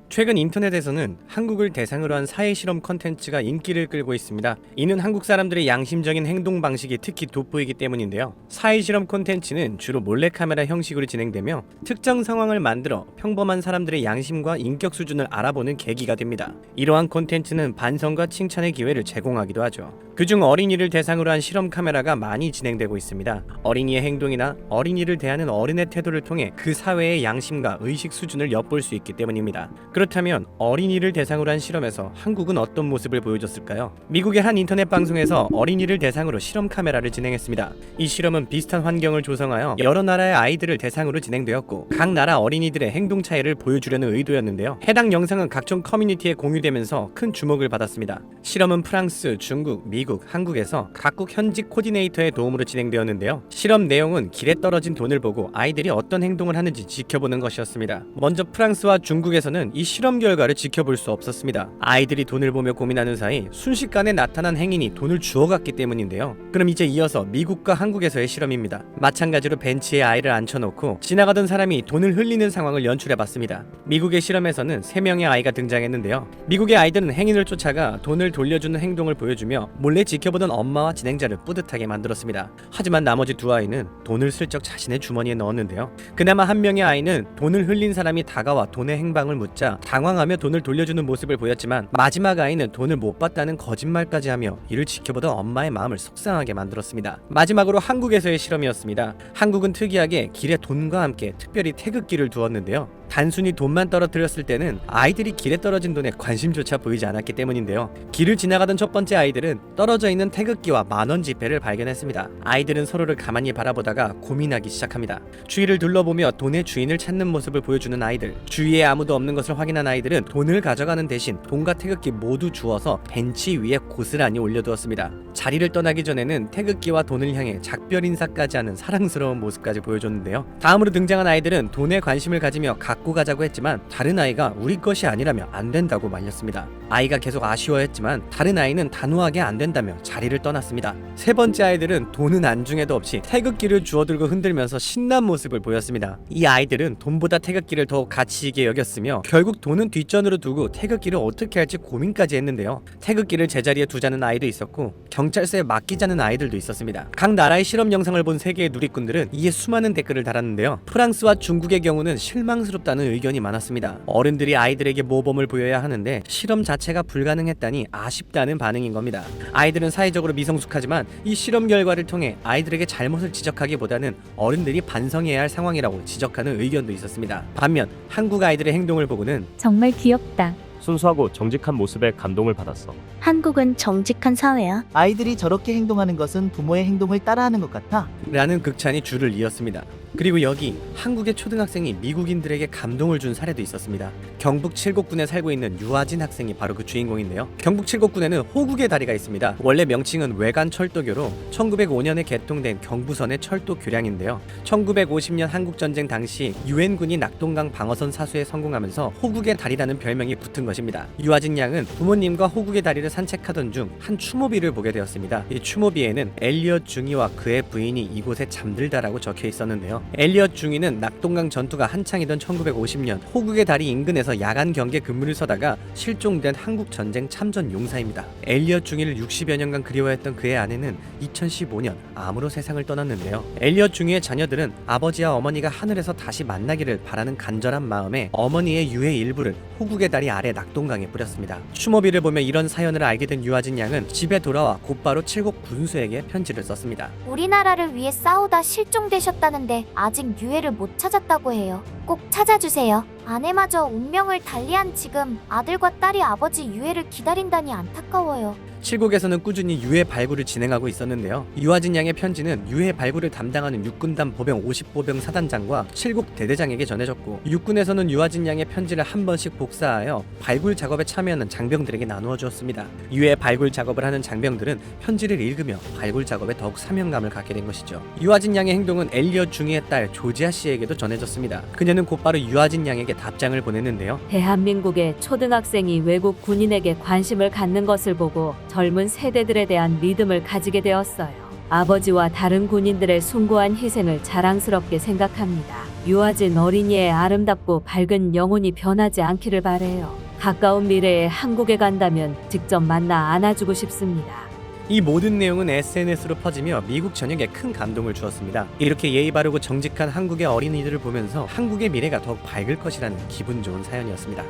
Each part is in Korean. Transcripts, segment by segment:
최근 인터넷에서는 한국을 대상으로 한 사회실험 컨텐츠가 인기를 끌고 있습니다. 이는 한국 사람들의 양심적인 행동 방식이 특히 돋보이기 때문인데요. 사회실험 컨텐츠는 주로 몰래카메라 형식으로 진행되며 특정 상황을 만들어 평범한 사람들의 양심과 인격 수준을 알아보는 계기가 됩니다. 이러한 컨텐츠는 반성과 칭찬의 기회를 제공하기도 하죠. 그중 어린이를 대상으로 한 실험 카메라가 많이 진행되고 있습니다. 어린이의 행동이나 어린이를 대하는 어른의 태도를 통해 그 사회의 양심과 의식 수준을 엿볼 수 있기 때문입니다. 그렇다면 어린이를 대상으로 한 실험에서 한국은 어떤 모습을 보여줬을까요? 미국의 한 인터넷 방송에서 어린이를 대상으로 실험 카메라를 진행했습니다. 이 실험은 비슷한 환경을 조성하여 여러 나라의 아이들을 대상으로 진행되었고 각 나라 어린이들의 행동 차이를 보여주려는 의도였는데요. 해당 영상은 각종 커뮤니티에 공유되면서 큰 주목을 받았습니다. 실험은 프랑스, 중국, 미국, 한국에서 각국 현직 코디네이터의 도움으로 진행되었는데요. 실험 내용은 길에 떨어진 돈을 보고 아이들이 어떤 행동을 하는지 지켜보는 것이었습니다. 먼저 프랑스와 중국에서는 이 실험 결과를 지켜볼 수 없었습니다. 아이들이 돈을 보며 고민하는 사이 순식간에 나타난 행인이 돈을 주워갔기 때문인데요. 그럼 이제 이어서 미국과 한국에서의 실험입니다. 마찬가지로 벤치에 아이를 앉혀놓고 지나가던 사람이 돈을 흘리는 상황을 연출해봤습니다. 미국의 실험에서는 3명의 아이가 등장했는데요. 미국의 아이들은 행인을 쫓아가 돈을 돌려주는 행동을 보여주며 몰래 지켜보던 엄마와 진행자를 뿌듯하게 만들었습니다. 하지만 나머지 2아이는 돈을 슬쩍 자신의 주머니에 넣었는데요. 그나마 한 명의 아이는 돈을 흘린 사람이 다가와 돈의 행방을 묻자 당황하며 돈을 돌려주는 모습을 보였지만 마지막 아이는 돈을 못 받다는 거짓말까지 하며 이를 지켜보던 엄마의 마음을 속상하게 만들었습니다. 마지막으로 한국에서의 실험이었습니다. 한국은 특이하게 길에 돈과 함께 특별히 태극기를 두었는데요. 단순히 돈만 떨어뜨렸을 때는 아이들이 길에 떨어진 돈에 관심조차 보이지 않았기 때문인데요. 길을 지나가던 첫 번째 아이들은 떨어져 있는 태극기와 만원 지폐를 발견했습니다. 아이들은 서로를 가만히 바라보다가 고민하기 시작합니다. 주위를 둘러보며 돈의 주인을 찾는 모습을 보여주는 아이들, 주위에 아무도 없는 것을 확인한 아이들은 돈을 가져가는 대신 돈과 태극기 모두 주워서 벤치 위에 고스란히 올려두었습니다. 자리를 떠나기 전에는 태극기와 돈을 향해 작별 인사까지 하는 사랑스러운 모습까지 보여줬는데요. 다음으로 등장한 아이들은 돈에 관심을 가지며 갖고 가자고 했지만 다른 아이가 우리 것이 아니라며 안 된다고 말렸습니다. 아이가 계속 아쉬워했지만 다른 아이는 단호하게 안 된다며 자리를 떠났습니다. 세 번째 아이들은 돈은 안중에도 없이 태극기를 주워들고 흔들면서 신난 모습을 보였습니다. 이 아이들은 돈보다 태극기를 더 가치 있게 여겼으며 결국 돈은 뒷전으로 두고 태극기를 어떻게 할지 고민까지 했는데요. 태극기를 제자리에 두자는 아이도 있었고 경찰서에 맡기자는 아이들도 있었습니다. 각 나라의 실험 영상을 본 세계의 누리꾼들은 이에 수많은 댓글을 달았는데요. 프랑스와 중국의 경우는 실망스럽다는 의견이 많았습니다. 어른들이 아이들에게 모범을 보여야 하는데 실험 자체가 불가능했다니 아쉽다는 반응인 겁니다. 아이들은 사회적으로 미성숙하지만 이 실험 결과를 통해 아이들에게 잘못을 지적하기보다는 어른들이 반성해야 할 상황이라고 지적하는 의견도 있었습니다. 반면 한국 아이들의 행동을 보고는 정말 귀엽다. 순수하고 정직한 모습에 감동을 받았어. 한국은 정직한 사회야. 아이들이 저렇게 행동하는 것은 부모의 행동을 따라하는 것 같아. 라는 극찬이 줄을 이었습니다. 그리고 여기 한국의 초등학생이 미국인들에게 감동을 준 사례도 있었습니다. 경북 칠곡군에 살고 있는 유아진 학생이 바로 그 주인공인데요. 경북 칠곡군에는 호국의 다리가 있습니다. 원래 명칭은 외관철도교로 1905년에 개통된 경부선의 철도 교량인데요. 1950년 한국전쟁 당시 유엔군이 낙동강 방어선 사수에 성공하면서 호국의 다리라는 별명이 붙은 것입니다. 유아진 양은 부모님과 호국의 다리를 산책하던 중 한 추모비를 보게 되었습니다. 이 추모비에는 엘리엇 중위와 그의 부인이 이곳에 잠들다라고 적혀 있었는데요. 엘리엇 중위는 낙동강 전투가 한창이던 1950년 호국의 다리 인근에서 야간 경계 근무를 서다가 실종된 한국 전쟁 참전 용사입니다. 엘리엇 중위를 60여 년간 그리워했던 그의 아내는 2015년 암으로 세상을 떠났는데요. 엘리엇 중위의 자녀들은 아버지와 어머니가 하늘에서 다시 만나기를 바라는 간절한 마음에 어머니의 유해 일부를 호국의 다리 아래 낙동강에 뿌렸습니다. 추모비를 보며 이런 사연을 알게 된 유아진 양은 집에 돌아와 곧바로 칠곡 군수에게 편지를 썼습니다. 우리나라를 위해 싸우다 실종되셨다는데 아직 유해를 못 찾았다고 해요. 꼭 찾아주세요. 아내마저 운명을 달리한 지금 아들과 딸이 아버지 유해를 기다린다니 안타까워요. 칠곡에서는 꾸준히 유해 발굴을 진행하고 있었는데요. 유아진 양의 편지는 유해 발굴을 담당하는 육군단 보병 50보병 사단장과 칠곡 대대장에게 전해졌고 육군에서는 유아진 양의 편지를 한 번씩 복사하여 발굴 작업에 참여하는 장병들에게 나누어 주었습니다. 유해 발굴 작업을 하는 장병들은 편지를 읽으며 발굴 작업에 더욱 사명감을 갖게 된 것이죠. 유아진 양의 행동은 엘리엇 중위의 딸 조지아 씨에게도 전해졌습니다. 그녀는 곧바로 유아진 양에게 답장을 보냈는데요. 대한민국의 초등학생이 외국 군인에게 관심을 갖는 것을 보고 젊은 세대들에 대한 믿음을 가지게 되었어요. 아버지와 다른 군인들의 숭고한 희생을 자랑스럽게 생각합니다. 유아진 어린이의 아름답고 밝은 영혼이 변하지 않기를 바래요. 가까운 미래에 한국에 간다면 직접 만나 안아주고 싶습니다. 이 모든 내용은 SNS로 퍼지며 미국 전역에 큰 감동을 주었습니다. 이렇게 예의 바르고 정직한 한국의 어린이들을 보면서 한국의 미래가 더욱 밝을 것이라는 기분 좋은 사연이었습니다.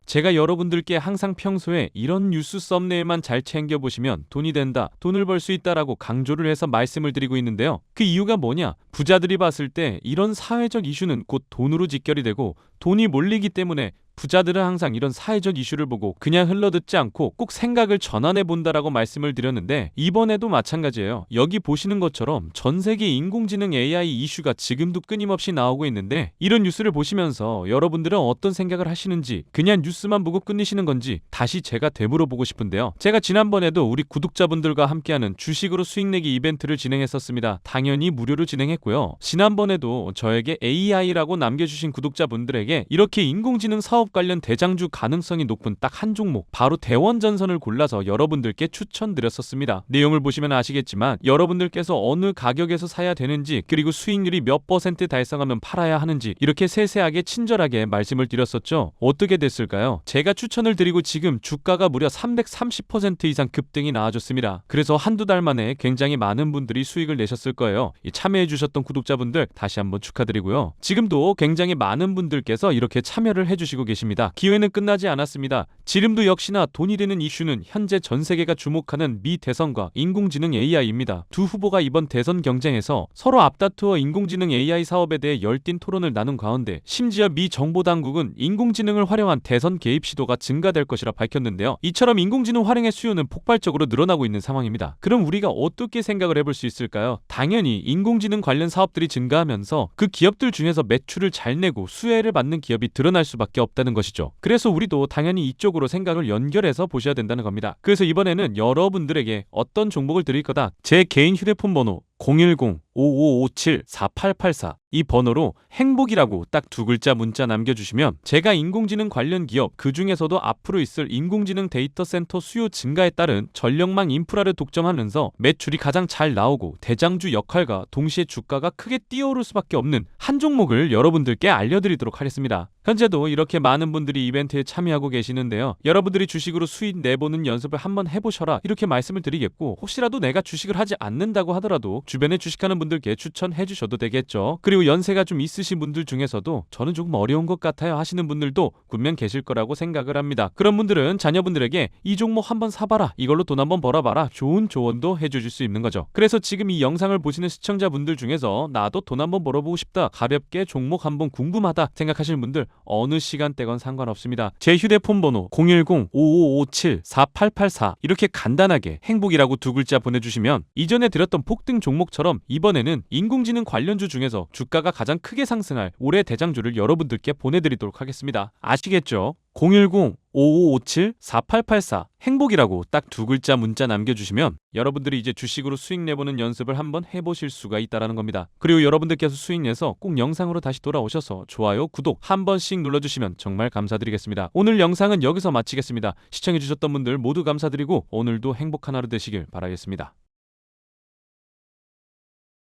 제가 여러분들께 항상 평소에 이런 뉴스 썸네일만 잘 챙겨보시면 돈이 된다, 돈을 벌 수 있다라고 강조를 해서 말씀을 드리고 있는데요. 그 이유가 뭐냐? 부자들이 봤을 때 이런 사회적 이슈는 곧 돈으로 직결이 되고 돈이 몰리기 때문에 부자들은 항상 이런 사회적 이슈를 보고 그냥 흘러듣지 않고 꼭 생각을 전환해 본다라고 말씀을 드렸는데 이번에도 마찬가지예요. 여기 보시는 것처럼 전 세계 인공지능 AI 이슈가 지금도 끊임없이 나오고 있는데 이런 뉴스를 보시면서 여러분들은 어떤 생각을 하시는지 그냥 뉴스만 보고 끝내시는 건지 다시 제가 되물어보고 싶은데요. 제가 지난번에도 우리 구독자분들과 함께하는 주식으로 수익 내기 이벤트를 진행했었습니다. 당연히 무료로 진행했고요. 지난번에도 저에게 AI라고 남겨주신 구독자분들에게 이렇게 인공지능 사업 관련 대장주 가능성이 높은 딱 한 종목 바로 대원전선을 골라서 여러분들께 추천드렸었습니다. 내용을 보시면 아시겠지만 여러분들께서 어느 가격에서 사야 되는지 그리고 수익률이 몇 % 달성하면 팔아야 하는지 이렇게 세세하게 친절하게 말씀을 드렸었죠. 어떻게 됐을까요? 제가 추천을 드리고 지금 주가가 무려 330% 이상 급등이 나와줬습니다. 그래서 한두 달 만에 굉장히 많은 분들이 수익을 내셨을 거예요. 참여해주셨던 구독자분들 다시 한번 축하드리고요. 지금도 굉장히 많은 분들께서 이렇게 참여를 해주시고 계십니다. 기회는 끝나지 않았습니다. 지금도 역시나 돈이 되는 이슈는 현재 전 세계가 주목하는 미 대선과 인공지능 AI입니다. 두 후보가 이번 대선 경쟁에서 서로 앞다투어 인공지능 AI 사업에 대해 열띤 토론을 나눈 가운데 심지어 미 정보당국은 인공지능을 활용한 대선 개입 시도가 증가될 것이라 밝혔는데요. 이처럼 인공지능 활용의 수요는 폭발적으로 늘어나고 있는 상황입니다. 그럼 우리가 어떻게 생각을 해볼 수 있을까요? 당연히 인공지능 관련 사업들이 증가하면서 그 기업들 중에서 매출을 잘 내고 수혜를 받는 기업이 드러날 수밖에 없다는 것이죠. 그래서 우리도 당연히 이쪽으로 생각을 연결해서 보셔야 된다는 겁니다. 그래서 이번에는 여러분들에게 어떤 종목을 드릴 거다. 제 개인 휴대폰 번호 010-5557-4884 이 번호로 행복이라고 딱 두 글자 문자 남겨주시면 제가 인공지능 관련 기업 그 중에서도 앞으로 있을 인공지능 데이터 센터 수요 증가에 따른 전력망 인프라를 독점하면서 매출이 가장 잘 나오고 대장주 역할과 동시에 주가가 크게 뛰어오를 수밖에 없는 한 종목을 여러분들께 알려드리도록 하겠습니다. 현재도 이렇게 많은 분들이 이벤트에 참여하고 계시는데요. 여러분들이 주식으로 수익 내보는 연습을 한번 해보셔라 이렇게 말씀을 드리겠고 혹시라도 내가 주식을 하지 않는다고 하더라도 주변에 주식하는 분들께 추천해 주셔도 되겠죠. 그리고 연세가 좀 있으신 분들 중에서도 저는 조금 어려운 것 같아요 하시는 분들도 분명 계실 거라고 생각을 합니다. 그런 분들은 자녀분들에게 이 종목 한번 사봐라 이걸로 돈 한번 벌어봐라 좋은 조언도 해주실 수 있는 거죠. 그래서 지금 이 영상을 보시는 시청자분들 중에서 나도 돈 한번 벌어보고 싶다 가볍게 종목 한번 궁금하다 생각하시는 분들 어느 시간대건 상관없습니다. 제 휴대폰 번호 010-5557-4884 이렇게 간단하게 행복이라고 두 글자 보내주시면 이전에 드렸던 폭등 종목처럼 이번에는 인공지능 관련주 중에서 주가가 가장 크게 상승할 올해 대장주를 여러분들께 보내드리도록 하겠습니다. 아시겠죠? 010-5557-4884 행복이라고 딱 두 글자 문자 남겨주시면 여러분들이 이제 주식으로 수익 내보는 연습을 한번 해보실 수가 있다는 겁니다. 그리고 여러분들께서 수익 내서 꼭 영상으로 다시 돌아오셔서 좋아요, 구독 한 번씩 눌러주시면 정말 감사드리겠습니다. 오늘 영상은 여기서 마치겠습니다. 시청해주셨던 분들 모두 감사드리고 오늘도 행복한 하루 되시길 바라겠습니다.